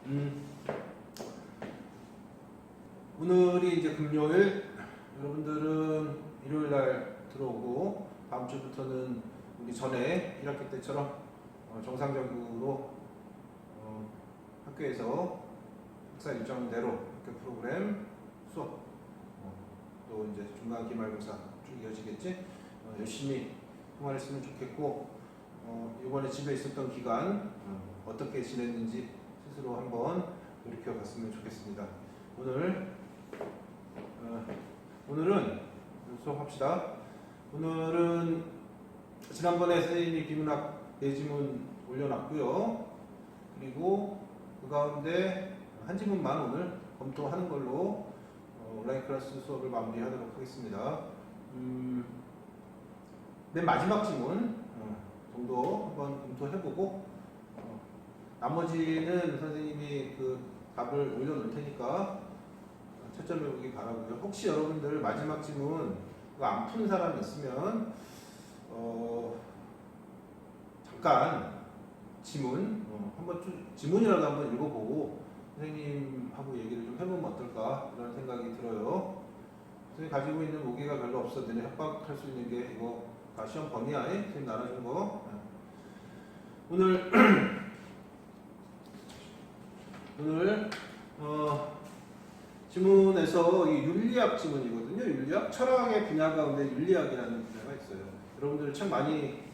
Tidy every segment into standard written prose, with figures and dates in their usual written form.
음, 오늘이 이제 금요일, 여러분들은 일요일 날 들어오고 다음 주부터는 우리 전에 1학기 때처럼 정상적으로 학교에서 학사 일정대로 학교 프로그램 수업 또 이제 중간 기말고사 쭉 이어지겠지. 열심히 생활했으면 좋겠고 이번에 집에 있었던 기간 어떻게 지냈는지 스스로 한번 돌이켜봤으면 좋겠습니다. 오늘은 수업합시다. 오늘은 지난번에 선생님이 비문학 내지문 올려놨고요. 그리고 그 가운데 한 지문만 오늘 검토하는 걸로 온라인 클래스 수업을 마무리하도록 하겠습니다. 맨 마지막 지문 정도 한번 검토해보고 나머지는 선생님이 그 답을 올려놓을 테니까 채점해보기 바라고요. 혹시 여러분들 마지막 지문 안 푼 사람이 있으면 잠깐 지문 한번 지문이라도 한번 읽어보고 선생님하고 얘기를 좀 해보면 어떨까 이런 생각이 들어요. 선생님 가지고 있는 무게가 별로 없어. 너네 협박할 수 있는 게 이거 다 시험 범위야. 선생님 나눠준 거. 오늘 지문에서 이 윤리학 지문이거든요. 윤리학 철학의 분야 가운데 윤리학이라는 분야가 있어요. 여러분들 참 많이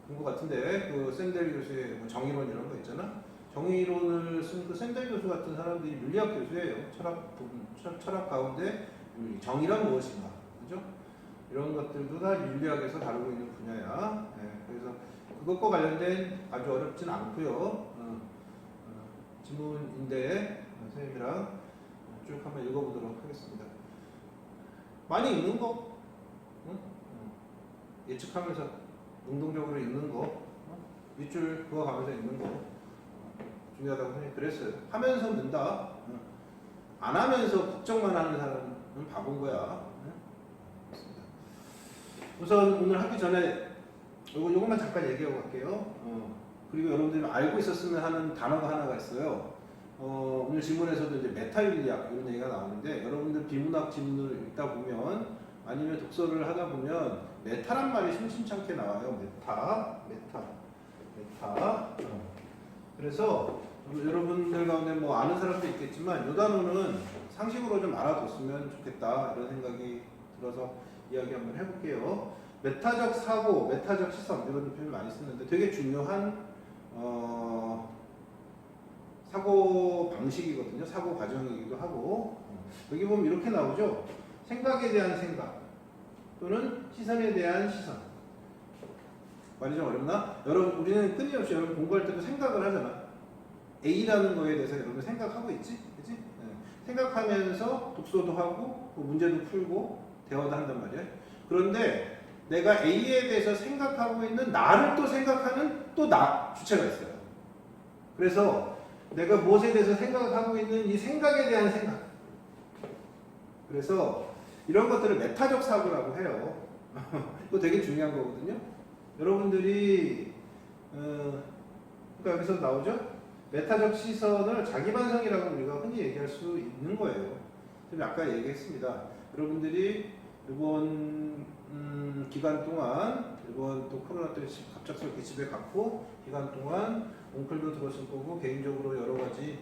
본 것 같은데 그 샌델 교수의 정의론 이런 거 있잖아. 정의론을 쓴 그 샌델 교수 같은 사람들이 윤리학 교수예요. 철학 가운데 정의란 무엇인가, 그죠? 이런 것들도 다 윤리학에서 다루고 있는 분야야. 그래서 그것과 관련된 아주 어렵진 않고요. 지문인데 선생님이랑 쭉 한번 읽어보도록 하겠습니다. 많이 읽는 거, 예측하면서 능동적으로 읽는 거, 밑줄 그어가면서 읽는 거 중요하다고 선생님이 그랬어요. 하면서 는다. 안 하면서 걱정만 하는 사람은 바본 거야. 우선 오늘 하기 전에 요것만 잠깐 얘기하고 갈게요. 그리고 여러분들이 알고 있었으면 하는 단어가 하나가 있어요. 오늘 지문에서도 이제 메타윤리학 이런 얘기가 나오는데 여러분들 비문학 지문을 읽다 보면 아니면 독서를 하다 보면 메타란 말이 심심찮게 나와요. 메타. 그래서 여러분들 가운데 뭐 아는 사람도 있겠지만 이 단어는 상식으로 좀 알아뒀으면 좋겠다 이런 생각이 들어서 이야기 한번 해볼게요. 메타적 사고, 메타적 시선 이런 표현 많이 쓰는데 되게 중요한 사고 방식이거든요. 사고 과정이기도 하고 여기 보면 이렇게 나오죠. 생각에 대한 생각 또는 시선에 대한 시선. 말이 좀 어렵나? 여러분 우리는 끊임없이 여러분 공부할 때도 생각을 하잖아. A라는 거에 대해서 여러분 생각하고 있지? 그치? 생각하면서 독서도 하고 문제도 풀고 대화도 한단 말이야. 그런데 내가 A에 대해서 생각하고 있는 나를 또 생각하는 또 나 주체가 있어요. 그래서 내가 무엇에 대해서 생각하고 있는 이 생각에 대한 생각. 그래서 이런 것들을 메타적 사고라고 해요. 이거 되게 중요한 거거든요. 여러분들이 그러니까 여기서 나오죠? 메타적 시선을 자기반성이라고 우리가 흔히 얘기할 수 있는 거예요. 아까 얘기했습니다. 여러분들이 이번 기간 동안 이번 또 코로나 때문에 갑작스럽게 집에 갔고 기간 동안 옹클도 들었을 거고 개인적으로 여러 가지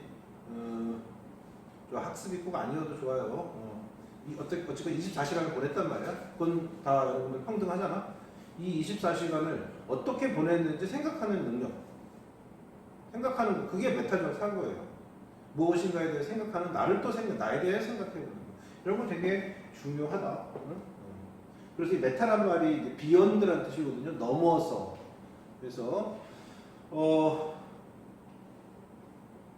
학습이 꼭 아니어도 좋아요. 어쨌건 24시간을 보냈단 말이야. 그건 다 여러분들 평등하잖아. 이 24시간을 어떻게 보냈는지 생각하는 능력. 생각하는 거, 그게 메타적 사고예요. 무엇인가에 대해 생각하는 나를 또 나에 대해 생각해보는 거. 이런 거 되게 중요하다. 그래서 이 메타란 말이 비욘드라는 뜻이거든요. 넘어서. 그래서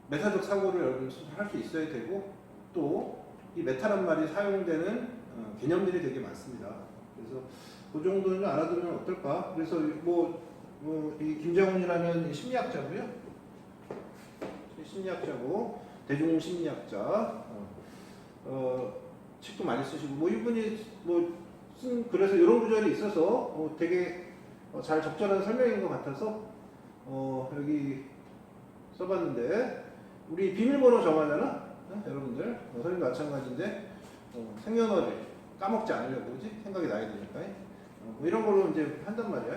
메타적 사고를 여러분 할 수 있어야 되고 또 이 메타란 말이 사용되는 개념들이 되게 많습니다. 그래서 그 정도는 알아두면 어떨까? 그래서 이 김정훈이라는 심리학자고요. 심리학자고 대중심리학자. 책도 많이 쓰시고 이분이 쓴 그래서 이런 구절이 있어서 되게 잘 적절한 설명인 것 같아서 여기 써봤는데 우리 비밀번호 정하잖아. 여러분들 선생님도 마찬가지인데 생년월일 까먹지 않으려고 그지? 생각이 나야 되니까 뭐 이런 걸로 이제 한단 말이야.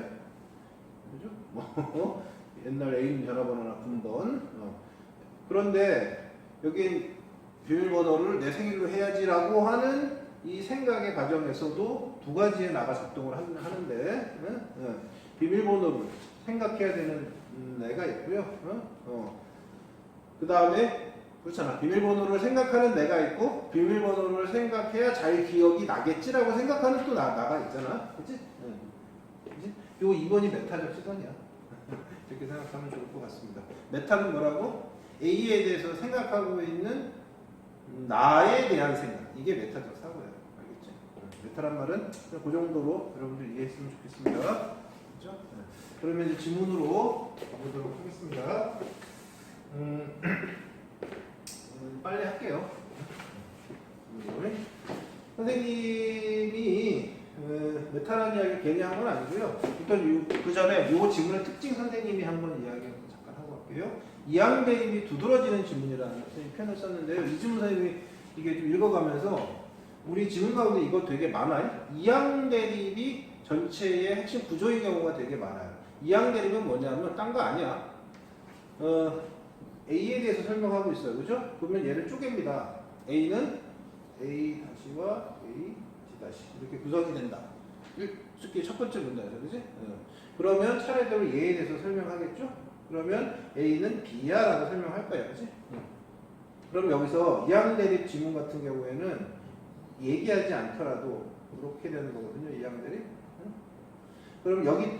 그죠? 뭐 옛날 애인 전화번호나 군번 그런데 여기 비밀번호를 내 생일로 해야지라고 하는 이 생각의 과정에서도 두 가지의 나가 작동을 하는데 비밀번호를 생각해야 되는 애가 있고요. 그 다음에 그렇잖아. 비밀번호를 생각하는 내가 있고 비밀번호를 생각해야 잘 기억이 나겠지라고 생각하는 또 나가 있잖아. 그치? 그치? 요 2번이 메타적 시선이야. 이렇게 생각하면 좋을 것 같습니다. 메타는 뭐라고? A에 대해서 생각하고 있는 나에 대한 생각. 이게 메타적 사고야. 알겠지? 메타란 말은 그 정도로 여러분들 이해했으면 좋겠습니다. 그렇죠? 그러면 이제 지문으로 가보도록 하겠습니다. 빨리 할게요. 선생님이 메타라는 이야기를 괜히 한 건 아니고요. 일단 그 전에 이 지문의 특징 선생님이 한번 이야기 잠깐 하고 갈게요. 이항 대입이 두드러지는 지문이라는 표현을 썼는데요. 이 지문 선생님이 이게 좀 읽어가면서 우리 지문 가운데 이거 되게 많아요. 이항 대입이 전체의 핵심 구조인 경우가 되게 많아요. 이항 대입은 뭐냐면 딴 거 아니야. A에 대해서 설명하고 있어요. 그죠? 그러면 얘를 쪼갭니다. A는 A 다시와 A G 다시 이렇게 구성이 된다. 이게 첫 번째 문제죠. 그지? 그러면 차례대로 얘에 대해서 설명하겠죠? 그러면 A는 B야 라고 설명할 거야. 그지? 그럼 여기서 이항 대립 지문 같은 경우에는 얘기하지 않더라도 이렇게 되는 거거든요. 이항 대립. 그럼 여기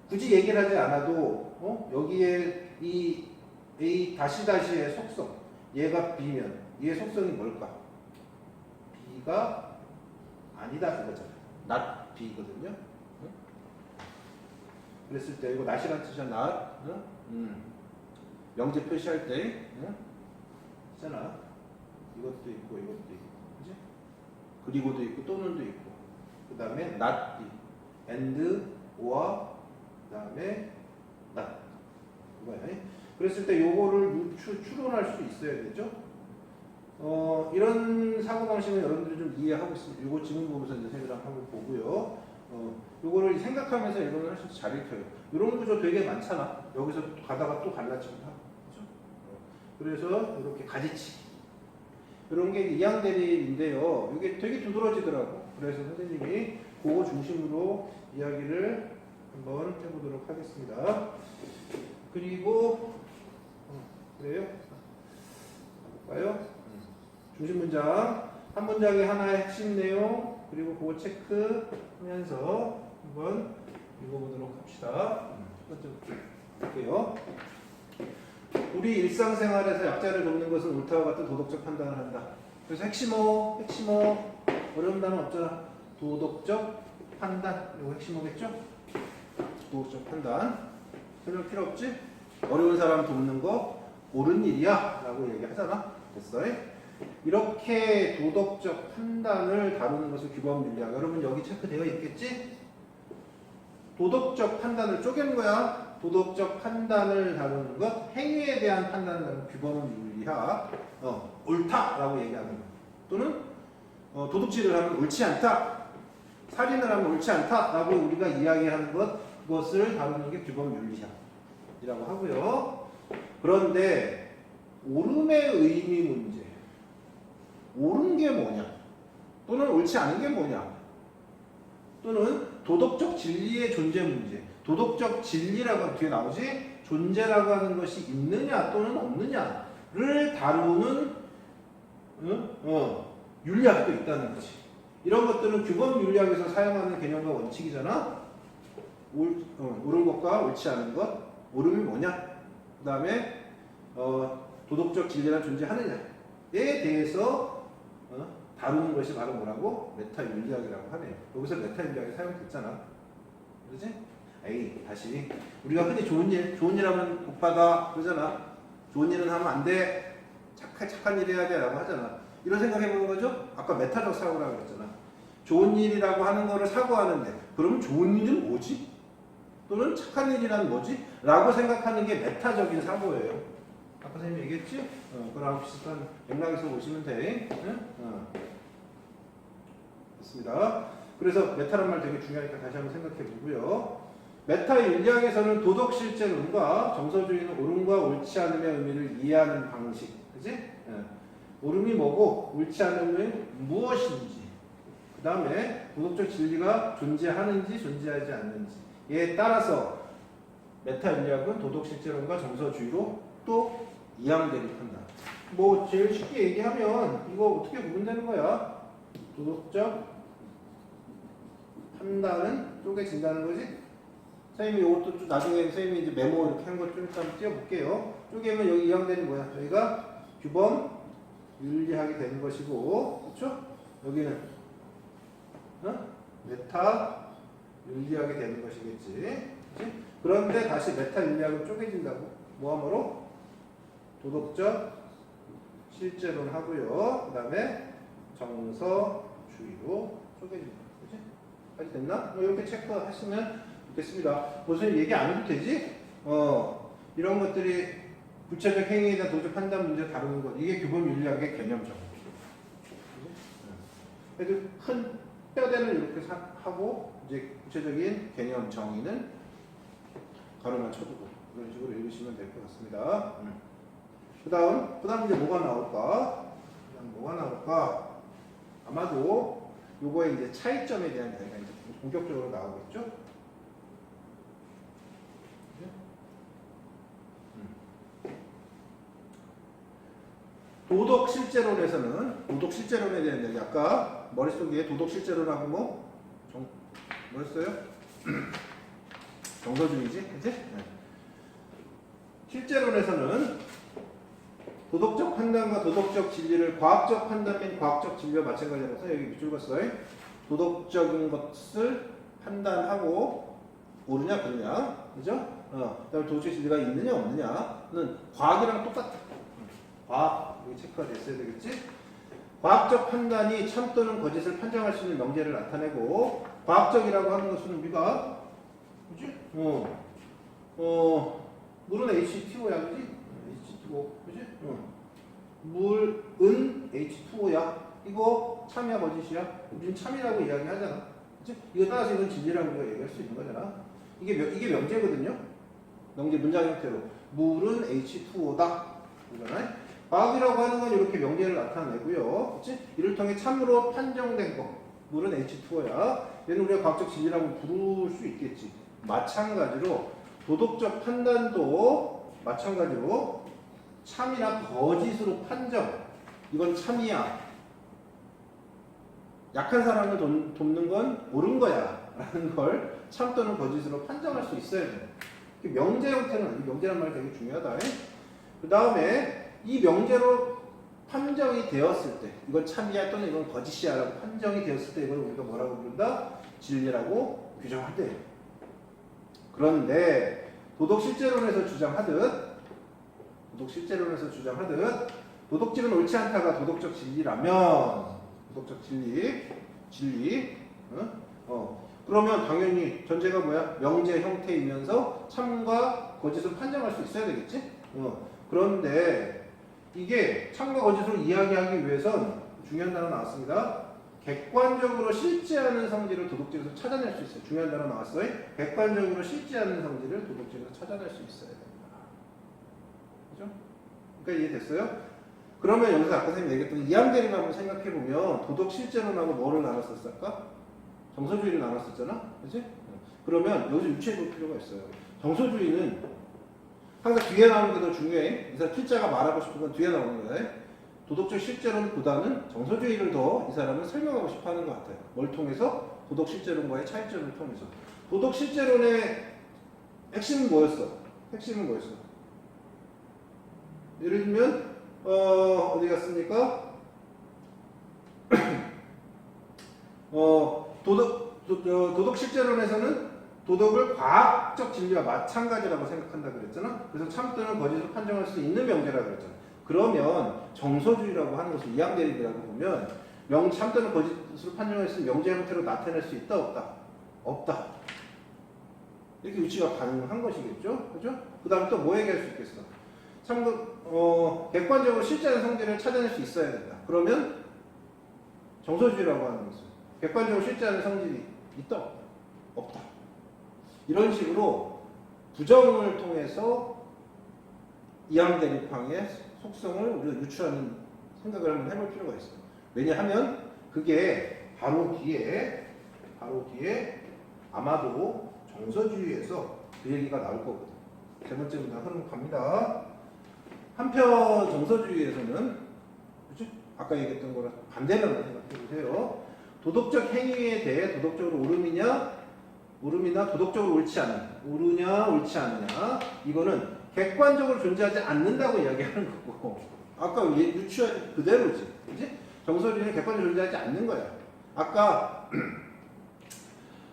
굳이 얘기를 하지 않아도 여기에 이 A 다시의 속성 얘가 B면 얘의 속성이 뭘까? B가 아니다 그거잖아. not B거든요. 그랬을 때 이거 not이란 뜻이야. not 명제 표시할 때 있잖아. 이것도 있고 이것도 있고 그지? 그리고도 있고 또는도 있고 그 다음에 not B and or 그 다음에 not 이거야. 그랬을 때 요거를 추론할 수 있어야 되죠. 이런 사고방식은 여러분들이 좀 이해하고 있습니다. 요거 지문 보면서 이제 생각을 한번 보고요. 요거를 생각하면서 이거는 할 수 있어 잘 읽혀요. 이런 구조 되게 많잖아. 여기서 가다가 또 갈라치기도 하고. 그렇죠? 그래서 이렇게 가지치기. 이런 게 이항 대립인데요. 이게 되게 두드러지더라고. 그래서 선생님이 그거 중심으로 이야기를 한번 해보도록 하겠습니다. 그리고 그래요? 볼까요? 중심 문장 한 문장에 하나의 핵심 내용 그리고 그거 체크하면서 한번 읽어보도록 합시다. 첫 번째 볼게요. 우리 일상생활에서 약자를 돕는 것은 옳다와 같은 도덕적 판단을 한다. 그래서 핵심어 어려운 단어 없잖아. 도덕적 판단 이거 핵심어겠죠? 도덕적 판단 설명 필요 없지? 어려운 사람 돕는 거 옳은 일이야 라고 얘기하잖아. 됐어요? 이렇게 도덕적 판단을 다루는 것을 규범윤리학. 여러분 여기 체크되어 있겠지? 도덕적 판단을 쪼개는 거야. 도덕적 판단을 다루는 것, 행위에 대한 판단을 다루는 규범윤리학. 옳다라고 얘기하는 거. 또는 도둑질을 하면 옳지 않다. 살인을 하면 옳지 않다라고 우리가 이야기하는 것, 그것을 다루는 게 규범윤리학이라고 하고요. 그런데 옳음의 의미 문제, 옳은 게 뭐냐, 또는 옳지 않은 게 뭐냐, 또는 도덕적 진리의 존재 문제, 도덕적 진리라고 뒤에 나오지, 존재라고 하는 것이 있느냐 또는 없느냐를 다루는 윤리학도 있다는 거지. 이런 것들은 규범윤리학에서 사용하는 개념과 원칙이잖아. 옳은 것과 옳지 않은 것, 옳음이 뭐냐, 그 다음에 도덕적 진리가 존재하느냐에 대해서 다루는 것이 바로 뭐라고? 메타윤리학이라고 하네요. 여기서 메타윤리학이 사용됐잖아. 그렇지? 에이, 다시 우리가 흔히 좋은 일 하면 복받아 그러잖아. 좋은 일은 하면 안 돼. 착한 일 해야 돼 라고 하잖아. 이런 생각해보는 거죠? 아까 메타적 사고라고 했잖아. 좋은 일이라고 하는 거를 사고하는데 그러면 좋은 일은 뭐지? 또는 착한 일이란 뭐지? 라고 생각하는 게 메타적인 사고예요. 아까 선생님이 얘기했지? 그거랑 비슷한 맥락에서 보시면 돼. 됐습니다. 그래서 메타란 말 되게 중요하니까 다시 한번 생각해 보고요. 메타 인리학에서는 도덕 실제론과 정서주의는 옳음과 옳지 않음의 의미를 이해하는 방식. 그지? 옳음이 뭐고 옳지 않음은 무엇인지, 그 다음에 도덕적 진리가 존재하는지 존재하지 않는지에 따라서 메타 인리학은 도덕 실제론과 정서주의로 또 이양대립한다. 뭐 제일 쉽게 얘기하면 이거 어떻게 구분되는 거야? 도덕적 판단은 쪼개진다는 거지? 선생님이 이것도 좀 나중에 선생님이 이제 메모 이렇게 한 것 좀 일단 띄워볼게요. 쪼개면 여기 이양대립 뭐야? 여기가 규범 윤리학이 되는 것이고, 그렇죠? 여기는 메타 윤리학이 되는 것이겠지. 그치? 그런데 다시 메타 윤리학은 쪼개진다고. 뭐하므로? 도덕적 실제론 하고요. 그 다음에 정서주의로 쪼개진다. 그치? 까지 됐나? 이렇게 체크하시면 좋겠습니다. 무슨 얘기 안 해도 되지? 이런 것들이 구체적 행위에 대한 도적 판단 문제 다루는 것, 이게 규범 윤리학의 개념적. 그래도 큰 뼈대는 이렇게 하고 이제 구체적인 개념 정의는 가로만 쳐두고 이런 식으로 읽으시면 될 것 같습니다. 그다음 이제 뭐가 나올까? 아마도 요거의 이제 차이점에 대한 이야기가 이제 본격적으로 나오겠죠. 도덕 실제론에 대한 얘기. 아까 머릿속에 도덕 실제론하고 뭐였어요? 정서주의지, 그치? 네. 실제론에서는 도덕적 판단과 도덕적 진리를 과학적 판단 및 과학적 진리와 마찬가지라서 여기 밑줄 그었어요. 도덕적인 것을 판단하고 옳으냐 그르냐, 그죠? 그다음에 도덕적 진리가 있느냐 없느냐는 과학이랑 똑같아. 과학 여기 체크가 됐어야 되겠지? 과학적 판단이 참 또는 거짓을 판정할 수 있는 명제를 나타내고, 과학적이라고 하는 것은 우리가 그지? 물은 H2O야, 그지? H2O, 그지? 물은 H2O야. 이거 참이야 거짓이야? 우리는 참이라고 이야기하잖아. 그치? 이거 따라서 이건 진리라고 우리가 얘기할 수 있는 거잖아. 이게 명제거든요. 명제 문장 형태로 물은 H2O다. 그러잖아요. 과학이라고 하는 건 이렇게 명제를 나타내고요. 그치? 이를 통해 참으로 판정된 거. 물은 H2O야. 얘는 우리가 과학적 진리라고 부를 수 있겠지. 마찬가지로 도덕적 판단도 마찬가지로 참이나 거짓으로 판정. 이건 참이야. 약한 사람을 돕는 건 옳은 거야. 라는 걸 참 또는 거짓으로 판정할 수 있어야 돼. 명제 형태는, 이 명제란 말이 되게 중요하다. 그 다음에 이 명제로 판정이 되었을 때, 이건 참이야 또는 이건 거짓이야 라고 판정이 되었을 때 이걸 우리가 뭐라고 부른다? 진리라고 규정하대. 그런데 도덕실제론에서 주장하듯 도덕질은 옳지 않다가 도덕적 진리라면, 도덕적 진리, 그러면 당연히 전제가 뭐야? 명제 형태이면서 참과 거짓을 판정할 수 있어야 되겠지? 그런데 이게 참과 거짓으로 이야기하기 위해선 중요한 단어 나왔습니다. 객관적으로 실제하는 성질을 도덕질에서 찾아낼 수 있어요. 중요한 단어 나왔어요. 객관적으로 실제하는 성질을 도덕질에서 찾아낼 수 있어야 됩니다. 그죠? 그러니까 이해됐어요? 그러면 여기서 아까 선생님이 얘기했던 이양대립을 한번 생각해보면 도덕 실제론하고 뭐를 나눴었을까? 정서주의를 나눴었잖아? 그치? 그러면 여기서 유추해볼 필요가 있어요. 정서주의는 항상 뒤에 나오는 게 더 중요해. 이 사람 필자가 말하고 싶은 건 뒤에 나오는 거야. 도덕적 실제론보다는 정서주의를 더 이 사람은 설명하고 싶어 하는 것 같아요. 뭘 통해서? 도덕 실제론과의 차이점을 통해서. 도덕 실제론의 핵심은 뭐였어? 예를 들면 어디 갔습니까? 도덕 실제론에서는 도덕을 과학적 진리와 마찬가지라고 생각한다 그랬잖아. 그래서 참 또는 거짓을 판정할 수 있는 명제라고 그랬잖아. 그러면 정서주의라고 하는 것을 이양대립이라고 보면 참 또는 거짓을 판정할 수 있는 명제 형태로 나타낼 수 있다 없다? 없다. 이렇게 유추가 가능한 것이겠죠. 그죠? 그 다음에 또 뭐 얘기할 수 있겠어? 객관적으로 실제의 성질을 찾아낼 수 있어야 된다. 그러면 정서주의라고 하는 것은 객관적으로 실제하는 성질이 있다 없다? 없다. 이런 식으로 부정을 통해서 이항대립항의 속성을 우리가 유추하는 생각을 한번 해볼 필요가 있어요. 왜냐하면 그게 바로 뒤에 아마도 정서주의에서 그 얘기가 나올 거거든. 세 번째 문장 흐름 갑니다. 한편 정서주의에서는 그치? 아까 얘기했던 거랑 반대로 생각해 보세요. 도덕적 행위에 대해 도덕적으로 옳음이나 도덕적으로 옳지 않느냐 이거는 객관적으로 존재하지 않는다고 이야기하는 거고, 아까 유추한 그대로지, 그지? 정서주의는 객관적으로 존재하지 않는 거야. 아까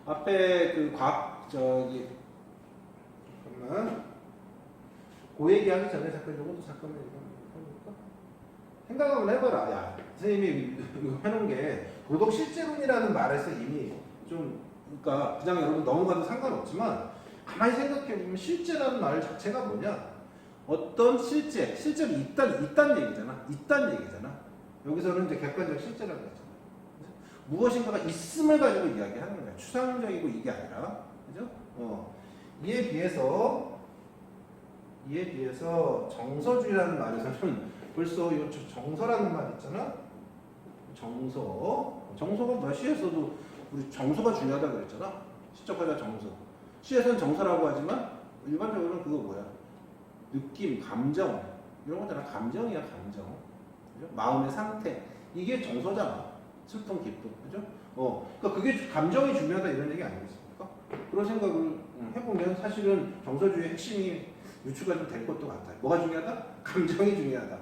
앞에 그 잠깐만, 그 얘기하기 전에 잠깐 요것도 잠깐만 해볼까? 생각 한번 해봐라. 야, 선생님이 이거 해놓은 게 도덕 실제론이라는 말에서 이미 좀, 그러니까 그냥 여러분 넘어가도 상관없지만 가만히 생각해보면 실제라는 말 자체가 뭐냐? 어떤 실제로 있다는 얘기잖아. 여기서는 이제 객관적 실제라는 거잖아. 무엇인가가 있음을 가지고 이야기하는 거야. 추상적이고 이게 아니라, 그죠? 이에 비해서 정서주의라는 말에서는 벌써 이 정서라는 말 있잖아. 정서가 뭐 시에서도 우리 정서가 중요하다 그랬잖아. 시적 화자 정서. 시에서는 정서라고 하지만 일반적으로는 그거 뭐야? 느낌, 감정 이런 거잖아. 감정이야, 감정. 그죠? 마음의 상태. 이게 정서잖아. 슬픔, 기쁨, 그죠? 그러니까 그게 감정이 중요하다 이런 얘기 아니겠습니까? 그런 생각을 해보면 사실은 정서주의의 핵심이 유추가 좀 될 것도 같아요. 뭐가 중요하다? 감정이 중요하다.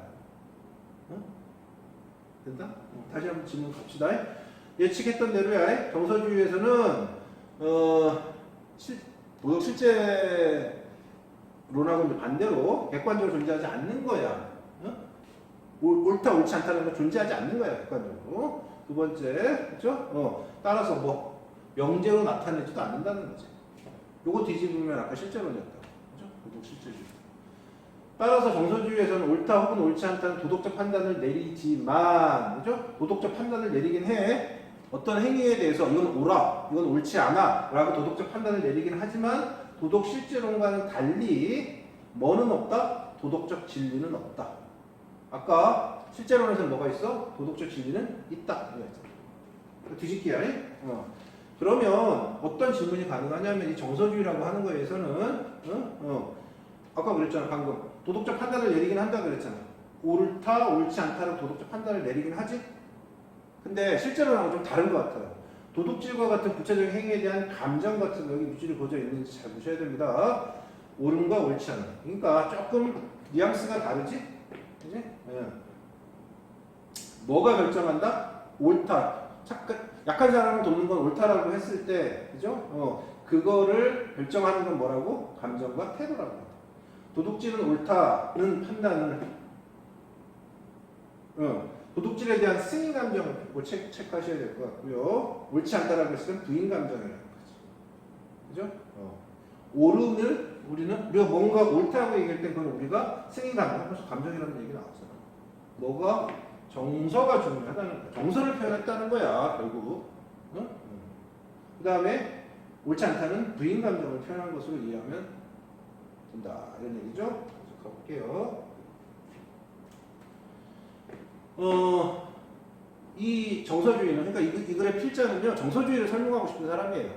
된다? 다시 한번 질문 갑시다. 예측했던 대로야. 정서주의에서는 도덕 실제론하고 반대로 객관적으로 존재하지 않는 거야. 옳다 옳지 않다는 건 존재하지 않는 거야, 객관적으로. 두 번째, 그렇죠? 따라서 뭐 명제로 나타내지도 않는다는 거지. 요거 뒤집으면 아까 실제론이었다. 그렇죠? 도덕 실제주의. 따라서 정서주의에서는 옳다 혹은 옳지 않다는 도덕적 판단을 내리지만, 그죠? 도덕적 판단을 내리긴 해. 어떤 행위에 대해서 이건 옳아, 이건 옳지 않아 라고 도덕적 판단을 내리긴 하지만 도덕 실제론과는 달리 뭐는 없다? 도덕적 진리는 없다. 아까 실제론에서는 뭐가 있어? 도덕적 진리는 있다. 뒤집기야. 그러면 어떤 질문이 가능하냐면 이 정서주의라고 하는 거에서는 아까 그랬잖아. 방금 도덕적 판단을 내리긴 한다 그랬잖아. 옳다 옳지 않다는 도덕적 판단을 내리긴 하지. 근데 실제로는 좀 다른 것 같아요. 도둑질과 같은 구체적인 행위에 대한 감정 같은 거 여기 물질이 고져 있는지 잘 보셔야 됩니다. 옳음과 옳지 않음. 그러니까 조금 뉘앙스가 다르지? 그지? 네. 뭐가 결정한다? 옳다. 약한 사람을 돕는 건 옳다라고 했을 때, 그죠? 그거를 결정하는 건 뭐라고? 감정과 태도라고 합니다. 도둑질은 옳다는 판단을, 도둑질에 대한 승인 감정을 체크하셔야 될 것 같고요. 옳지 않다라고 했을 땐 부인 감정이라는 거죠. 그죠? 옳음을 우리가 뭔가 옳다고 얘기할 때 그건 우리가 승인 감정, 벌써 감정이라는 얘기 나왔잖아. 뭐가 정서가 중요하다는 거야. 정서를 표현했다는 거야, 결국. 그 다음에 옳지 않다는 부인 감정을 표현한 것으로 이해하면 된다. 이런 얘기죠. 계속 가볼게요. 이 정서주의는, 그러니까 이 글의 필자는요, 정서주의를 설명하고 싶은 사람이에요.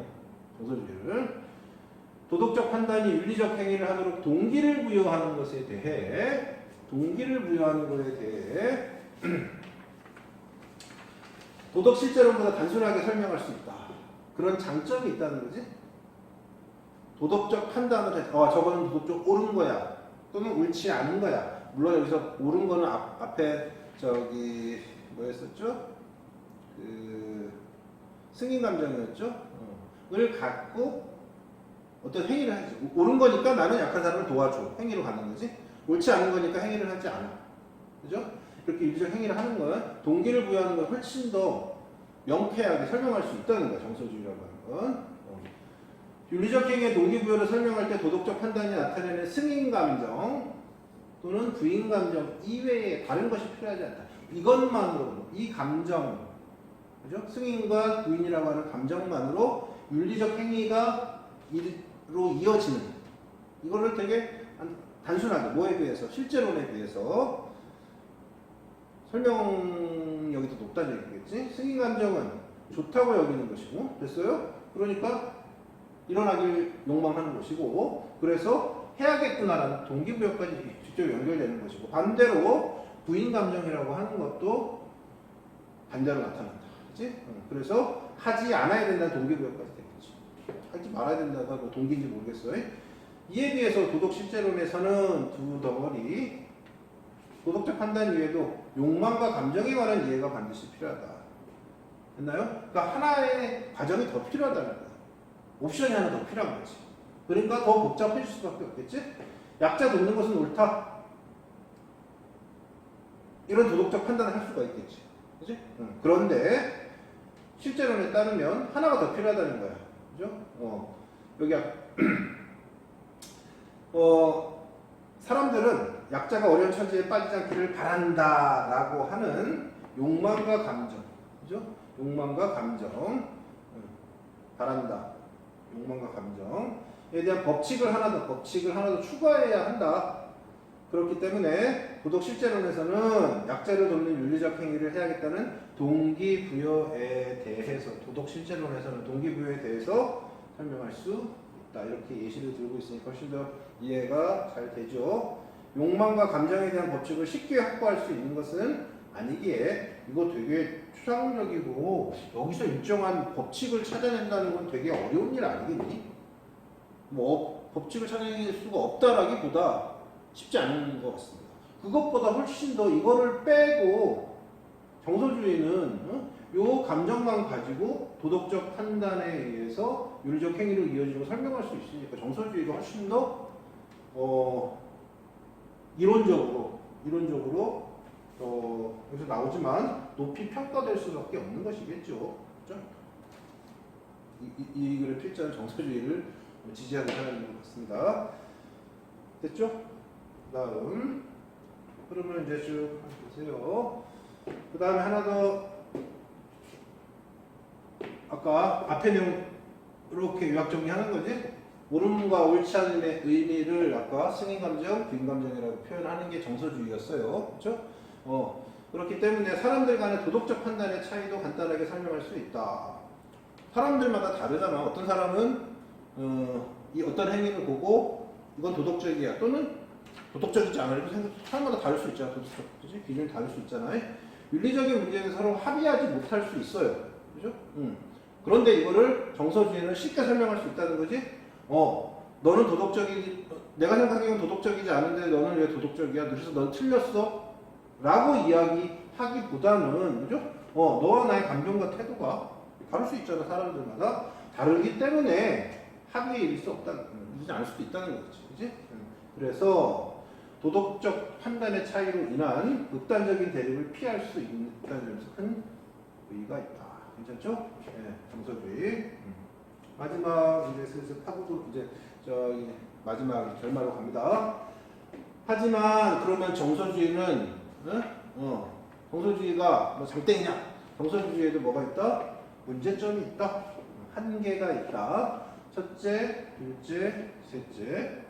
정서주의를. 도덕적 판단이 윤리적 행위를 하도록 동기를 부여하는 것에 대해, 도덕 실제론보다 단순하게 설명할 수 있다. 그런 장점이 있다는 거지. 도덕적 판단을 해서 저거는 도덕적 옳은 거야 또는 옳지 않은 거야. 물론 여기서 옳은 거는 앞에 뭐였었죠? 그 승인 감정이었죠? 을 갖고 어떤 행위를 하지. 옳은 거니까 나는 약한 사람을 도와줘. 행위로 가는 거지. 옳지 않은 거니까 행위를 하지 않아. 그죠? 이렇게 윤리적 행위를 하는 건 동기를 부여하는 건 훨씬 더 명쾌하게 설명할 수 있다는 거야. 정서주의라고 하는 건. 윤리적 행위의 동기부여를 설명할 때 도덕적 판단이 나타내는 승인 감정 또는 부인 감정 이외에 다른 것이 필요하지 않다. 이것만으로 이 감정, 그죠? 승인과 부인이라고 하는 감정만으로 윤리적 행위가 로 이어지는 이거를 되게 단순하게 뭐에 비해서 실제론에 비해서 설명력이 더 높다는 얘기겠지. 승인 감정은 좋다고 여기는 것이고 됐어요? 그러니까 일어나길 욕망하는 것이고 그래서 해야겠구나라는 동기부여까지 직접 연결되는 것이고 반대로 부인 감정이라고 하는 것도 반대로 나타난다. 그렇지? 그래서 하지 않아야 된다는 동기부여까지 되겠지. 하지 말아야 된다가 뭐 동기인지 모르겠어요. 이에 비해서 도덕 실제론에서는 두 덩어리 도덕적 판단 이외에도 욕망과 감정에 관한 이해가 반드시 필요하다. 됐나요? 그러니까 하나의 과정이 더 필요하다는 거야. 옵션이 하나 더 필요한 거지. 그러니까 더 복잡해질 수밖에 없겠지? 약자 돕는 것은 옳다. 이런 도덕적 판단을 할 수가 있겠지. 그지? 그런데 실제론에 따르면 하나가 더 필요하다는 거야. 그죠? 여기 사람들은 약자가 어려운 처지에 빠지지 않기를 바란다라고 하는 욕망과 감정, 그죠? 욕망과 감정, 바란다, 욕망과 감정에 대한 법칙을 하나 더 추가해야 한다. 그렇기 때문에 도덕 실제론에서는 약자를 돕는 윤리적 행위를 해야겠다는 동기부여에 대해서 도덕 실제론에서는 동기부여에 대해서 설명할 수 있다. 이렇게 예시를 들고 있으니까 훨씬 더 이해가 잘 되죠. 욕망과 감정에 대한 법칙을 쉽게 확보할 수 있는 것은 아니기에 이거 되게 추상적이고 여기서 일정한 법칙을 찾아낸다는 건 되게 어려운 일 아니겠니? 뭐 법칙을 찾아낼 수가 없다라기보다 쉽지 않은 것 같습니다. 그것보다 훨씬 더 이거를 빼고 정서주의는 요 감정만 가지고 도덕적 판단에 의해서 윤리적 행위로 이어지고 설명할 수 있으니까 정서주의가 훨씬 더 이론적으로 여기서 나오지만 높이 평가될 수밖에 없는 것이겠죠. 그렇죠? 이 글의 필자는 정서주의를 지지하는 사람인 것 같습니다. 됐죠? 다음 그러면 이제 쭉 보세요. 그 다음에 하나 더 아까 앞에 내용 이렇게 요약 정리하는 거지. 옳음과 옳지 않음의 의미를 아까 승인감정, 부인감정이라고 표현하는 게 정서주의였어요. 그렇죠? 그렇기 때문에 사람들 간의 도덕적 판단의 차이도 간단하게 설명할 수 있다. 사람들마다 다르잖아. 어떤 사람은 이 어떤 행위를 보고 이건 도덕적이야 또는 도덕적이지 않아. 이렇게 사람마다 다를 수 있잖아. 도덕적 기준이 다를 수 있잖아요. 윤리적인 문제는 서로 합의하지 못할 수 있어요. 그죠? 그런데 이거를 정서주의는 쉽게 설명할 수 있다는 거지. 너는 내가 생각하기엔 도덕적이지 않은데 너는 왜 도덕적이야? 그래서 넌 틀렸어? 라고 이야기하기보다는, 그죠? 너와 나의 감정과 태도가 다를 수 있잖아. 사람들마다 다르기 때문에 합의에 이르지 않을 수도 있다는 거지. 그지? 그래서 도덕적 판단의 차이로 인한 극단적인 대립을 피할 수 있다는 점에서 큰 의의가 있다. 괜찮죠? 네, 정서주의. 마지막 이제 슬슬 파고도 이제 저기 마지막 결말로 갑니다. 하지만 그러면 정서주의는 정서주의가 뭐 장땡이냐? 정서주의에도 뭐가 있다? 문제점이 있다. 한계가 있다. 첫째, 둘째, 셋째.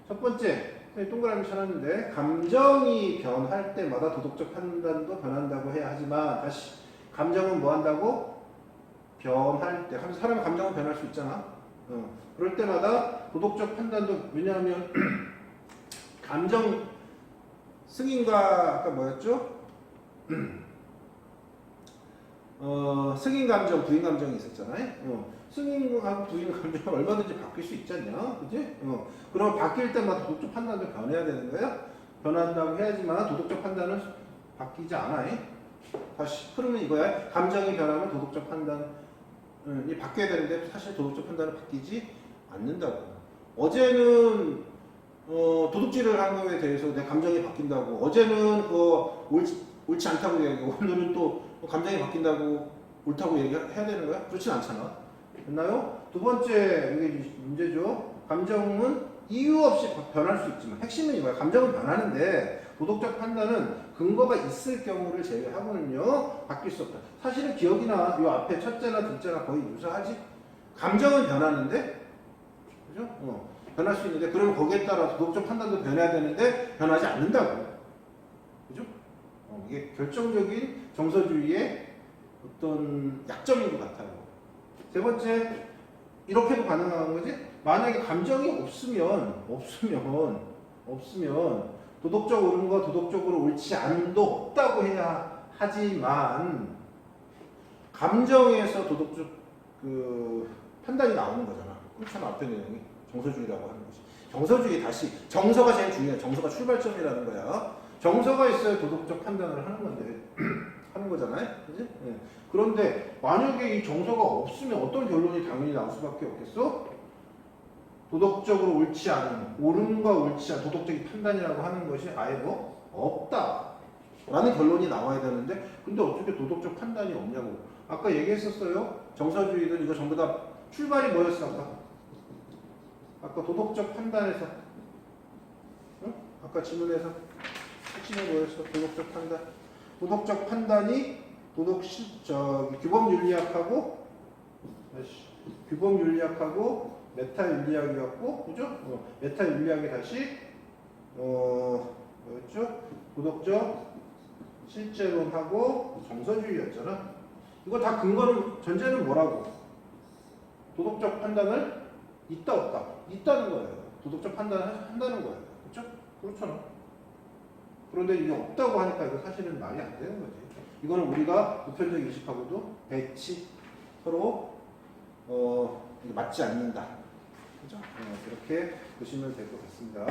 첫 번째, 동그라미 쳐놨는데 감정이 변할 때마다 도덕적 판단도 변한다고 해야 하지만 다시 감정은 뭐 한다고? 변할 때. 사람의 감정은 변할 수 있잖아. 그럴 때마다 도덕적 판단도 왜냐하면 감정 승인과 아까 뭐였죠? 승인 감정, 부인 감정이 있었잖아요. 승인하고 부인 감정은 얼마든지 바뀔 수 있지 않냐? 그지? 그럼 바뀔 때마다 도덕적 판단도 변해야 되는 거야? 변한다고 해야지만 도덕적 판단은 바뀌지 않아요. 다시 흐름은 이거야. 감정이 변하면 도덕적 판단이 바뀌어야 되는데 사실 도덕적 판단은 바뀌지 않는다고. 어제는 도둑질을 한 거에 대해서 내 감정이 바뀐다고. 어제는 그거 옳지 않다고 얘기하고 오늘은 또 감정이 바뀐다고 옳다고 얘기해야 되는 거야? 그렇진 않잖아. 됐나요? 두 번째 이게 문제죠. 감정은 이유 없이 변할 수 있지만 핵심은 이거야. 감정은 변하는데 도덕적 판단은 근거가 있을 경우를 제외하고는요 바뀔 수 없다. 사실은 기억이나 요 앞에 첫째나 둘째나 거의 유사하지. 감정은 변하는데, 그죠? 변할 수 있는데 그러면 거기에 따라 도덕적 판단도 변해야 되는데 변하지 않는다고. 그죠? 이게 결정적인 정서주의의 어떤 약점인 것 같아요. 세 번째, 이렇게도 가능한 거지? 만약에 감정이 없으면 도덕적 옳음과 도덕적으로 옳지 않음도 없다고 해야 하지만 감정에서 도덕적 그 판단이 나오는 거잖아. 그렇잖아. 앞에 내용이 정서주의라고 하는 것이. 정서주의 다시 정서가 제일 중요해. 정서가 출발점이라는 거야. 정서가 있어야 도덕적 판단을 하는 건데 하는 거잖아요. 그지? 네. 그런데 만약에 이 정서가 없으면 어떤 결론이 당연히 나올 수밖에 없겠어? 도덕적으로 옳지 않은, 옳음과 옳지 않은 도덕적인 판단이라고 하는 것이 아예 뭐 없다 라는 결론이 나와야 되는데 근데 어떻게 도덕적 판단이 없냐고. 아까 얘기했었어요. 정서주의는 이거 전부 다 출발이 뭐였어? 아까 도덕적 판단에서 응? 아까 질문에서 핵심이 뭐였어? 도덕적 판단. 도덕적 판단이 규범윤리학하고 메타윤리학이었고, 그죠? 메타윤리학이 다시 뭐였죠? 도덕적 실제론하고 정서주의였잖아. 이거 다 근거는 전제는 뭐라고? 도덕적 판단을 있다 없다? 있다는 거예요. 도덕적 판단을 한다는 거예요. 그렇죠? 그렇잖아. 그런데 이게 없다고 하니까 이거 사실은 말이 안 되는 거지. 이거는 우리가 보편적 인식하고도 배치 서로 맞지 않는다. 그죠? 그렇게 보시면 될 것 같습니다.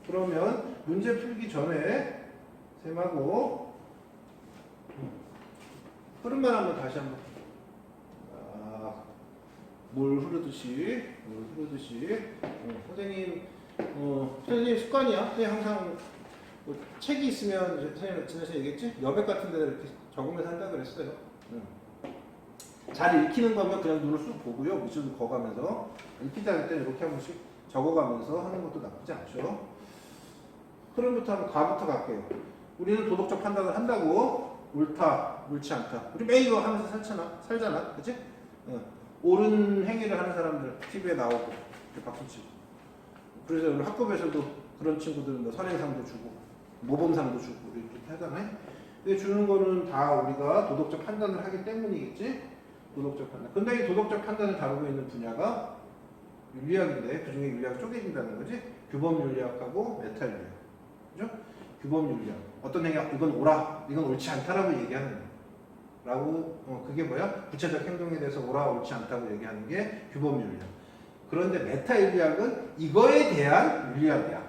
그러면 문제 풀기 전에 쌤하고 흐름만 한번 다시 한번 물 흐르듯이 선생님 습관이야. 선생님 항상 뭐 책이 있으면 선생님 지난번에 얘기했지? 여백 같은 데다 이렇게 적으면서 한다 그랬어요. 잘 읽히는 거면 그냥 눈을 쑥 보고요. 밑줄도 그어가면서 읽히지 않을 때는 이렇게 한 번씩 적어가면서 하는 것도 나쁘지 않죠. 흐름부터 한번 가부터 갈게요. 우리는 도덕적 판단을 한다고 옳다, 옳지 않다. 우리 매일 이거 하면서 살잖아. 그치? 옳은 행위를 하는 사람들 TV에 나오고 이렇게 박수치고. 그래서 우리 학급에서도 그런 친구들은 뭐 선행상도 주고 모범상도 주고 이렇게 하잖아요. 근데 주는 거는 다 우리가 도덕적 판단을 하기 때문이겠지? 도덕적 판단. 근데 이 도덕적 판단을 다루고 있는 분야가 윤리학인데 그 중에 윤리학이 쪼개진다는 거지? 규범윤리학하고 메타윤리학. 그죠? 규범윤리학. 어떤 행위가 이건 옳아, 이건 옳지 않다라고 얘기하는 거야. 라고 그게 뭐야? 구체적 행동에 대해서 옳아 옳지 않다고 얘기하는 게 규범윤리학. 그런데 메타윤리학은 이거에 대한 윤리학이야.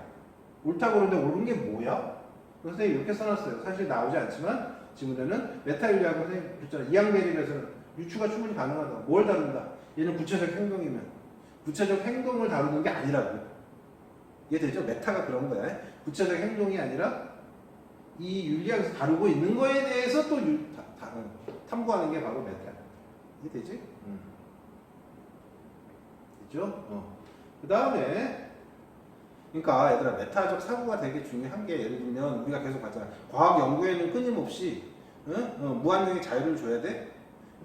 옳다고 그러는데 옳은 게 뭐야? 선생님이 이렇게 써놨어요. 사실 나오지 않지만 지문에는 메타윤리학은 선생님 그랬잖아. 이항배립에서는 유추가 충분히 가능하다. 뭘 다룬다? 얘는 구체적 행동이면 구체적 행동을 다루는 게 아니라고. 이해되죠? 메타가 그런 거야. 구체적 행동이 아니라 이 윤리학에서 다루고 있는 거에 대해서 또 탐구하는 게 바로 메타. 이해되지? 그죠? 그 다음에 그러니까 얘들아 메타적 사고가 되게 중요한 게 예를 들면 우리가 계속 봤잖아. 과학 연구에는 끊임없이 무한정의 자유를 줘야 돼.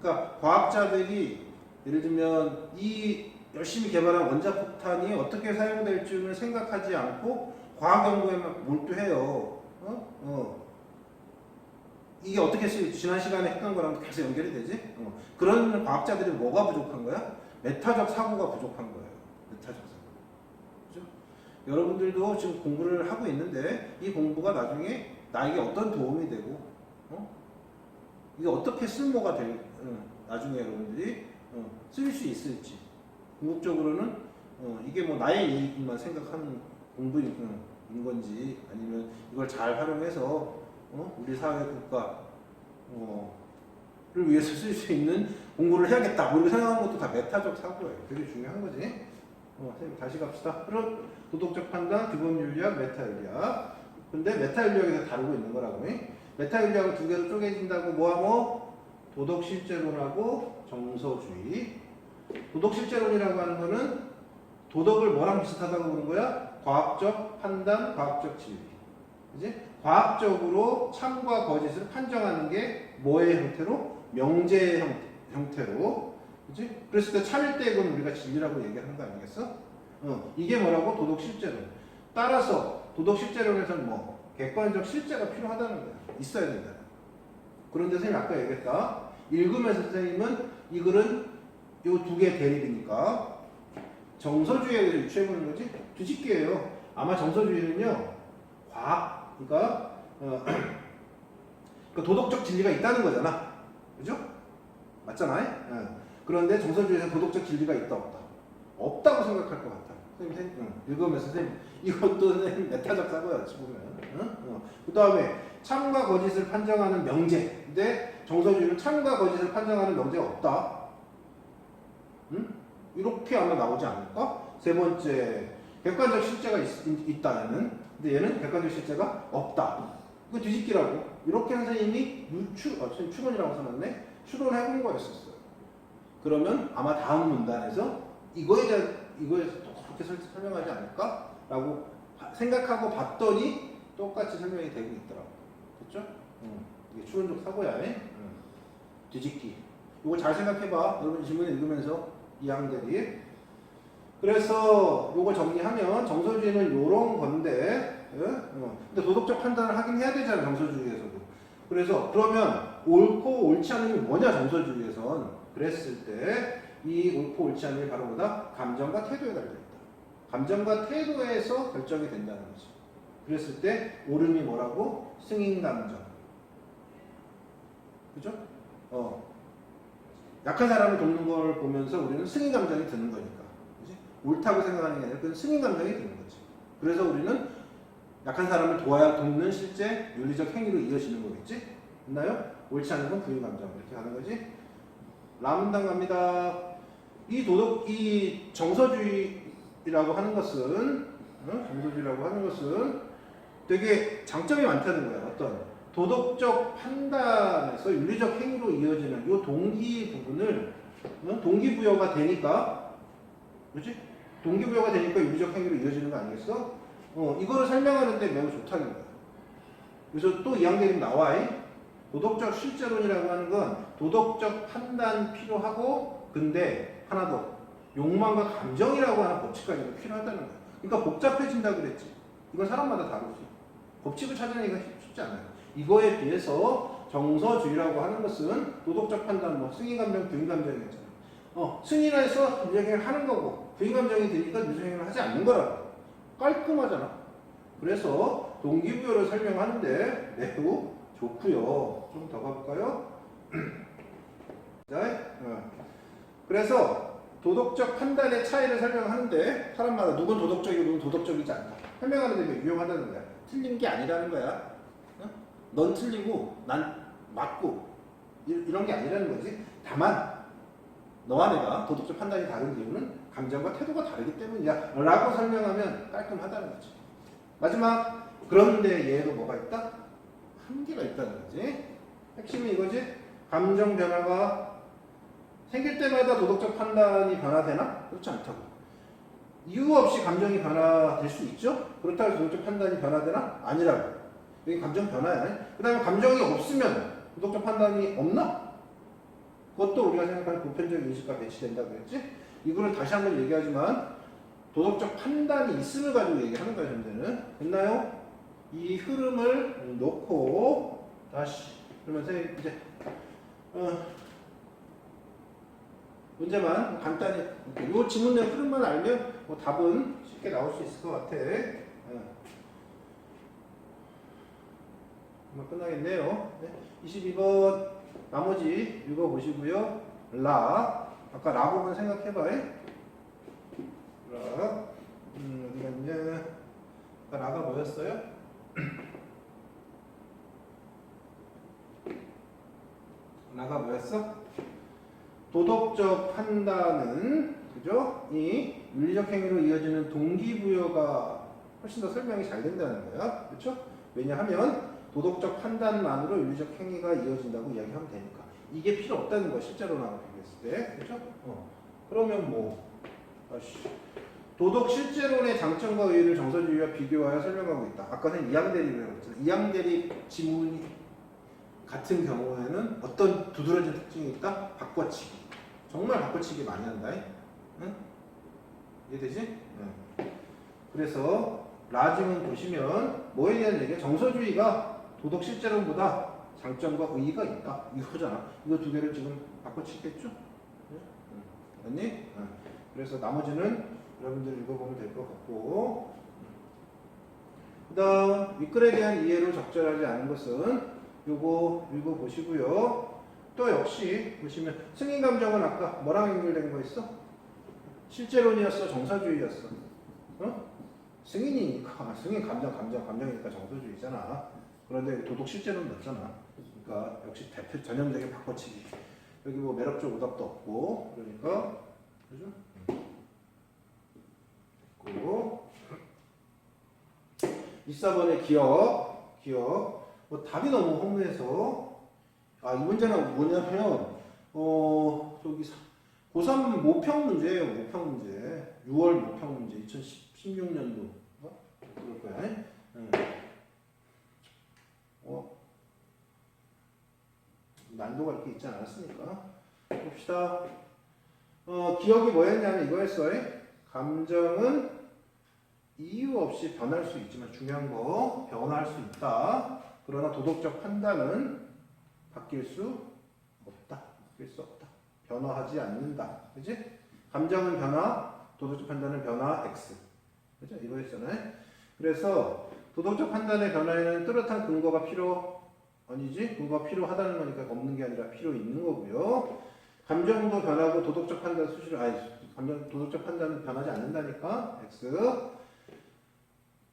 그러니까 과학자들이 예를 들면 이 열심히 개발한 원자폭탄이 어떻게 사용될지는 생각하지 않고 과학 연구에만 몰두해요. 이게 어떻게 지난 시간에 했던 거랑 계속 연결이 되지? 그런 과학자들이 뭐가 부족한 거야? 메타적 사고가 부족한 거예요. 메타적 사고. 그죠? 여러분들도 지금 공부를 하고 있는데 이 공부가 나중에 나에게 어떤 도움이 되고 이게 어떻게 쓸모가 될 나중에 여러분들이 쓸 수 있을지 궁극적으로는 이게 뭐 나의 이익만 생각하는 공부인 건지 아니면 이걸 잘 활용해서 우리 사회 국가를 위해서 쓸 수 있는 공부를 해야겠다. 뭐 이렇게 생각하는 것도 다 메타적 사고예요. 되게 중요한 거지. 선생님 다시 갑시다. 그럼 도덕적 판단, 규범윤리학, 메타윤리학. 근데 메타윤리학에서 다루고 있는 거라고. 메타윤리학은 두 개로 쪼개진다고 뭐하고 도덕실제론하고 정서주의. 도덕실제론이라고 하는 거는 도덕을 뭐랑 비슷하다고 보는 거야? 과학적 판단, 과학적 진리. 그지? 과학적으로 참과 거짓을 판정하는 게 뭐의 형태로? 명제의 형태로. 그지? 그랬을 때 참일 때 이건 우리가 진리라고 얘기하는 거 아니겠어? 이게 뭐라고? 도덕실제론. 따라서 도덕실제론에서는 뭐 객관적 실제가 필요하다는 거야. 있어야 된다. 그런데 선생님 아까 얘기했다. 읽으면서 선생님은 이 글은 요 두 개 대립이니까 정서주의에 대해서 유추해보는 거지? 뒤집기예요. 아마 정서주의는요, 과학, 그러니까 도덕적 진리가 있다는 거잖아. 그죠? 맞잖아요? 그런데 정서주의에서 도덕적 진리가 있다, 없다? 없다고 생각할 것 같아. 선생님, 읽으면서 선생님, 이것도 선생님 메타적 사고야, 어찌 보면. 그 다음에 참과 거짓을 판정하는 명제. 근데 정서주의는 참과 거짓을 판정하는 명제가 없다. 이렇게 아마 나오지 않을까? 세 번째, 객관적 실제가 있다, 얘는. 근데 얘는 객관적 실제가 없다. 이거 뒤집기라고. 이렇게 선생님이 선생님 추론이라고 써놨네? 추론해본 거였었어요. 그러면 아마 다음 문단에서 이거에서 또 그렇게 설명하지 않을까? 라고 생각하고 봤더니 똑같이 설명이 되고 있더라고. 됐죠? 이게 추론적 사고야. 뒤집기. 이거 잘 생각해봐. 여러분 질문 읽으면서 이 항들이. 그래서 이거 정리하면 정서주의는 요런 건데, 근데 도덕적 판단을 하긴 해야 되잖아, 정서주의에서도. 그래서 그러면 옳고 옳지 않은 게 뭐냐, 정서주의에선. 그랬을 때 이 옳고 옳지 않은 게 바로 뭐다? 감정과 태도에 달려있다. 감정과 태도에서 결정이 된다는 거지. 그랬을 때 옳음이 뭐라고? 승인감정. 그죠? 약한 사람을 돕는 걸 보면서 우리는 승인감정이 드는 거니까. 그치? 옳다고 생각하는 게 아니라 그건 승인감정이 드는 거지. 그래서 우리는 약한 사람을 도와야 돕는 실제 윤리적 행위로 이어지는 거겠지? 있나요? 옳지 않은 건 부인감정. 이렇게 가는 거지? 라문당 갑니다. 이 정서주의라고 하는 것은, 정서주의라고 하는 것은 되게 장점이 많다는 거야. 어떤? 도덕적 판단에서 윤리적 행위로 이어지는 이 동기 부분을 동기부여가 되니까, 그렇지? 동기부여가 되니까 윤리적 행위로 이어지는 거 아니겠어? 이거를 설명하는데 매우 좋다는 거야. 그래서 또 이 항대립 나와. 도덕적 실제론이라고 하는 건 도덕적 판단 필요하고, 근데 하나 더 욕망과 감정이라고 하는 법칙까지도 필요하다는 거야. 그러니까 복잡해진다 그랬지. 이건 사람마다 다르지. 법칙을 찾아내기가 쉽지 않아요. 이거에 비해서 정서주의라고 하는 것은 도덕적 판단, 뭐 승인감정, 부인감정이었잖아. 승인해서 윤리행위를 하는 거고, 부인감정이 되니까 윤리행위를 하지 않는 거라고. 깔끔하잖아. 그래서 동기부여를 설명하는데 매우 좋고요. 좀 더 가볼까요? 자, 그래서 도덕적 판단의 차이를 설명하는데 사람마다 누군 도덕적이고 누군 도덕적이지 않다. 설명하는데 왜 유용하다는 거야? 틀린 게 아니라는 거야. 넌 틀리고 난 맞고 이런 게 아니라는 거지. 다만 너와 내가 도덕적 판단이 다른 이유는 감정과 태도가 다르기 때문이야 라고 설명하면 깔끔하다는 거지. 마지막, 그런데 얘도 뭐가 있다? 한계가 있다는 거지. 핵심이 이거지. 감정 변화가 생길 때마다 도덕적 판단이 변화되나? 그렇지 않다고. 이유 없이 감정이 변화될 수 있죠? 그렇다고 해서 도덕적 판단이 변화되나? 아니라고. 여기 감정 변화야. 그 다음에 감정이 없으면 도덕적 판단이 없나? 그것도 우리가 생각하는 보편적인 인식과 배치된다고 했지? 이거를 다시 한번 얘기하지만 도덕적 판단이 있음을 가지고 얘기하는 거야, 현재는. 됐나요? 이 흐름을 놓고 다시 그러면 선생님 이제 문제만 간단히 이 지문의 흐름만 알면 뭐 답은 쉽게 나올 수 있을 것 같아. 끝나겠네요. 22번 나머지 읽어보시고요. 아까 라 부분 생각해봐. 라 어디가 있냐. 아까 라가 뭐였어요? 라가 뭐였어? 도덕적 판단은, 그죠? 이 윤리적 행위로 이어지는 동기부여가 훨씬 더 설명이 잘 된다는 거야. 그렇죠? 왜냐하면 도덕적 판단만으로 윤리적 행위가 이어진다고 이야기하면 되니까. 이게 필요 없다는 거야. 실제로랑 비교했을 때. 그렇죠? 그러면 뭐 도덕 실제론의 장점과 의의를 정서주의와 비교하여 설명하고 있다. 아까는 이항대립이라고 했잖아. 이항대립 지문이 같은 경우에는 어떤 두드러진 특징이 있다? 바꿔치기. 정말 바꿔치기 많이 한다. 응? 이해되지? 응. 그래서 라중은 보시면 뭐에 대한 얘기야? 정서주의가 도덕 실제론보다 장점과 의의가 있다. 이거잖아. 이거 두 개를 지금 바꿔치겠죠? 맞니? 그래서 나머지는 여러분들 읽어보면 될 것 같고, 그 다음 윗글에 대한 이해로 적절하지 않은 것은 요거 읽어보시고요. 또 역시 보시면 승인 감정은 아까 뭐랑 연결된 거 있어? 실제론이었어? 정서주의였어? 승인이니까 승인 감정이니까 정서주의잖아. 그런데 도덕 실제론 넣었잖아. 그러니까 역시 대표 전형적인 바꿔치기. 여기 뭐 매력적 오답도 없고 그러니까 그죠? 그리고 24번의 기억 뭐 답이 너무 허무해서 이 문제는 뭐냐면 저기 고3 모평 문제예요. 모평 문제 6월 모평 문제 2016년도 그럴 거야. 난도가 이렇게 있지 않았으니까 봅시다. 기억이 뭐였냐면 이거였어. 감정은 이유 없이 변할 수 있지만 중요한 거 변할 수 있다. 그러나 도덕적 판단은 바뀔 수 없다. 바뀔 수 없다. 변화하지 않는다. 그지? 감정은 변화, 도덕적 판단은 변화 X. 그죠? 이거였잖아요. 그래서 도덕적 판단의 변화에는 뚜렷한 근거가 근거가 필요하다는 거니까 없는 게 아니라 필요 있는 거고요. 감정도 변하고 도덕적 판단 도덕적 판단은 변하지 않는다니까 X.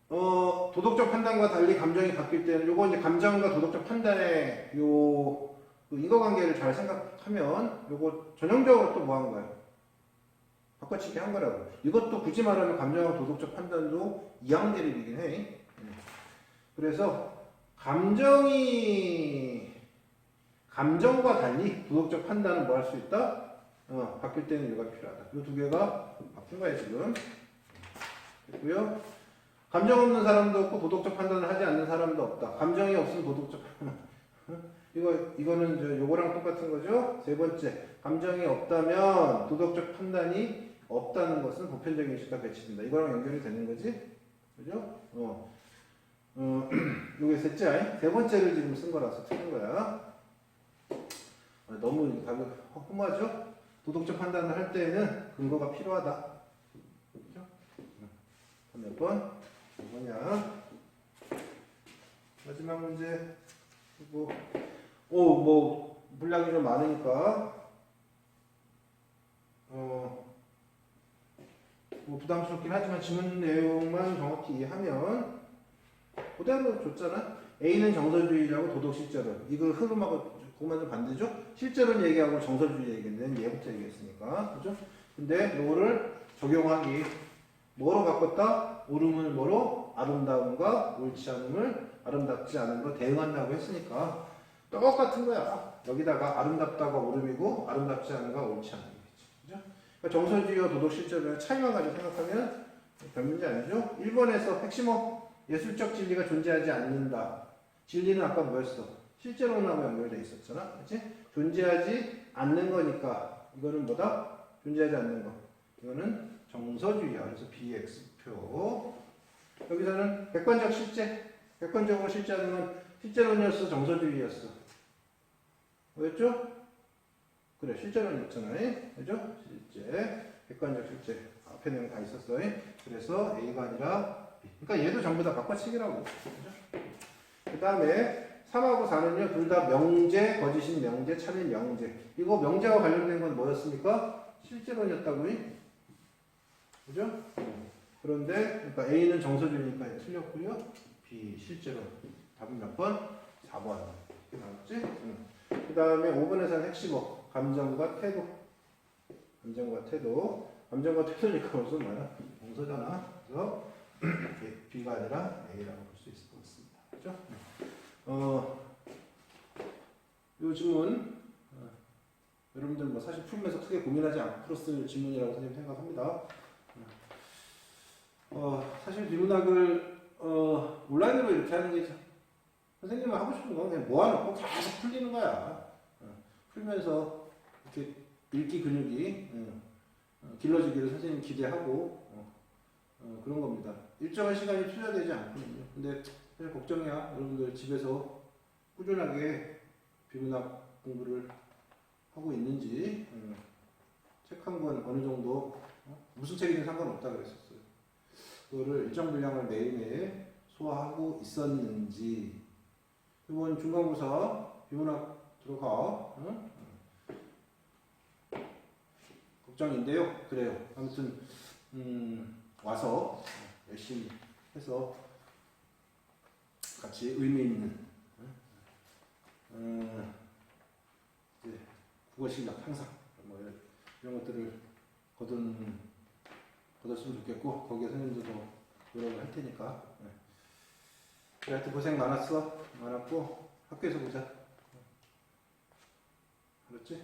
도덕적 판단과 달리 감정이 바뀔 때는 요거 이제 감정과 도덕적 판단의 요 인과관계를 잘 생각하면 요거 전형적으로 또 뭐 한 거예요? 바꿔치기 한 거라고. 이것도 굳이 말하면 감정과 도덕적 판단도 이항대립이긴 해. 그래서 감정과 달리 도덕적 판단은 뭐 할 수 있다? 바뀔 때는 이거가 필요하다. 이 두 개가 바뀐 거예요, 지금. 됐고요. 감정 없는 사람도 없고 도덕적 판단을 하지 않는 사람도 없다. 감정이 없으면 도덕적 이거는 요거랑 똑같은 거죠. 세 번째, 감정이 없다면 도덕적 판단이 없다는 것은 보편적인 인식과 배치된다. 이거랑 연결이 되는 거지, 그죠? 요게 셋째, 세 번째를 지금 쓴 거라서 틀린 거야. 너무 답이 험하죠? 도덕적 판단을 할 때에는 근거가 필요하다. 그죠? 몇 번? 뭐냐? 마지막 문제. 뭐 분량이 좀 많으니까 뭐 부담스럽긴 하지만 지문 내용만 정확히 이해하면 그대로 줬잖아. A는 정서주의라고 도덕 실제론. 이거 흐름하고 그거만 반대죠? 실제론 얘기하고 정서주의 얘기인데 얘부터 얘기했으니까. 그죠? 근데 요거를 적용하기 뭐로 바꿨다? 옳음을 뭐로? 아름다움과 옳지 않음을 아름답지 않은 거 대응한다고 했으니까 똑같은 거야. 여기다가 아름답다가 옳음이고 아름답지 않은가 옳지 않음이겠지. 그죠? 그러니까 정서주의와 도덕 실제론의 차이만 가지고 생각하면 별 문제 아니죠? 1번에서 핵심어 예술적 진리가 존재하지 않는다. 진리는 아까 뭐였어? 실제론하고 연결되어 있었잖아. 그치? 존재하지 않는 거니까 이거는 뭐다? 존재하지 않는 거. 이거는 정서주의야. 그래서 BX표. 여기서는 객관적 실제. 객관적으로 실제하는 건 실제론이었어? 정서주의였어? 뭐였죠? 그래, 실제론이었잖아. 그죠? 실제. 객관적 실제. 앞에 내용 다 있었어. 그래서 A가 아니라 B. 그러니까 얘도 전부 다 바꿔치기라고. 그죠? 그 다음에 3하고 4는요, 둘 다 명제, 거짓인 명제, 참인 명제. 이거 명제와 관련된 건 뭐였습니까? 실제론이었다고. 그죠? 그런데, 그러니까 A는 정서주의니까 틀렸고요. B, 실제론. 답은 몇 번? 4번. 이렇게 나왔지? 그 다음에 5번에서는 핵심어. 감정과 태도. 감정과 태도. 감정과 태도니까 무슨 말이야? 정서잖아. 그래서 B가 아니라 A라고 볼 수 있을 것 같습니다. 그죠? 요 질문 여러분들 뭐 사실 풀면서 크게 고민하지 않고 풀었을 질문이라고 선생님 생각합니다. 사실 비문학을 온라인으로 이렇게 하는 게 선생님이 하고 싶은 건 그냥 모아놓고 계속 풀리는 거야. 풀면서 이렇게 읽기 근육이 길러지기를 선생님 기대하고 그런 겁니다. 일정한 시간이 투자되지 않거든요. 근데 사실 걱정이야. 여러분들 집에서 꾸준하게 비문학 공부를 하고 있는지 책 한 권 어느 정도 무슨 책이든 상관없다 그랬었어요. 그거를 일정 분량을 매일매일 소화하고 있었는지 이번 중간고사 비문학 들어가 걱정인데요. 그래요. 아무튼 와서 열심히 해서 같이 의미 있는 이제 국어 실력 향상 뭐 이런 것들을 거뒀으면 좋겠고 거기에 선생님들도 노력을 할 테니까. 하여튼 고생 많았고 학교에서 보자. 알았지?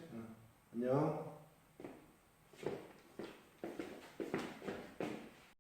안녕.